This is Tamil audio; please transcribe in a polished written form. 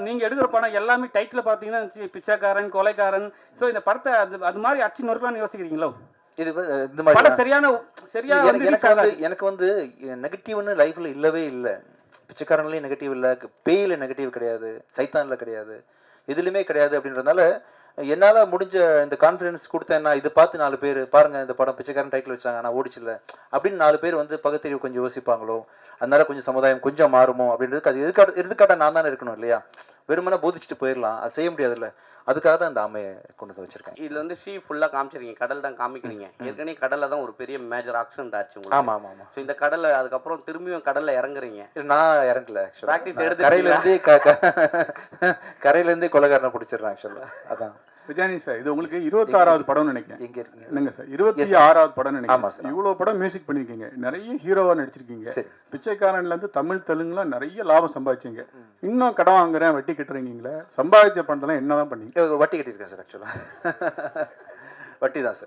நீங்கள் எடுக்கிற படம் எல்லாமே டைட்டில் பார்த்தீங்கன்னா பிச்சைக்காரன், கொலைக்காரன். ஸோ இந்த படத்தை அது மாதிரி அடிச்சு நொறுக்கலாம்னு யோசிக்கிறீங்களோ? இது இந்த மாதிரி படம் சரியா எனக்கு வந்து நெகட்டிவ்னு லைஃப்ல இல்லவே இல்லை. பிச்சைக்காரன்லேயும் நெகட்டிவ் இல்லை, பேயில நெகட்டிவ் கிடையாது, சைத்தானில் கிடையாது, எதுலையுமே கிடையாது. அப்படின்றதுனால என்னால் முடிஞ்ச இந்த கான்ஃபிடன்ஸ் கொடுத்தேன்னா இதை பார்த்து 4 பேர் பாருங்கள் இந்த படம் பிச்சைக்காரன் டைட்டில் வச்சாங்க நான் ஓடிச்சில்ல அப்படின்னு 4 பேர் வந்து பகுத்தறிவு கொஞ்சம் யோசிப்பாங்களோ, அதனால கொஞ்சம் சமுதாயம் கொஞ்சம் மாறுமோ அப்படின்றதுக்கு அது எதுக்காட்ட நான் தானே இருக்கணும் இல்லையா? வெறுமனே போதிச்சுட்டு போயிடலாம், அது செய்ய முடியாதுல்ல. அதுக்காக தான் இந்த ஆமையை கொண்டு வந்து வச்சிருக்கேன். இதுல வந்து ஷீ ஃபுல்லா காமிச்சிருக்கீங்க, கடல் தான் காமிக்கிறீங்க. ஏற்கனவே கடல்ல தான் ஒரு பெரிய மேஜர் ஆக்சிடென்ட் ஆச்சு. ஆமா ஆமா ஆமா. ஸோ இந்த கடல்ல அதுக்கப்புறம் திரும்பியும் கடல்ல இறங்குறீங்க. நான் இறங்கல, பிராக்டிஸ் எடுத்து கரையிலேருந்து கொலைகாரனை பிடிச்சிடுறேன் ஆக்சுவலாக. அதான் விஜயானி சார், இது உங்களுக்கு 26வது படம்னு நினைக்கிறேன். எங்க இருக்கீங்க? இல்லைங்க சார், 26வது படம்னு ஆமா நினைக்கிறேன். சார். இவ்வளோ படம் மியூசிக் பண்ணியிருக்கீங்க, நிறைய ஹீரோவா நடிச்சிருக்கீங்க. பிச்சைக்காரன்லேருந்து தமிழ் தெலுங்குலாம் நிறைய லாபம் சம்பாதிச்சிங்க. இன்னும் கடன் வாங்குறேன் வட்டி கட்டுறீங்களே, சம்பாதிச்ச பணத்தெல்லாம் என்னதான் பண்ணீங்க? வட்டி கட்டியிருக்கேன் சார். ஆக்சுவலாக வட்டி தான் சார்.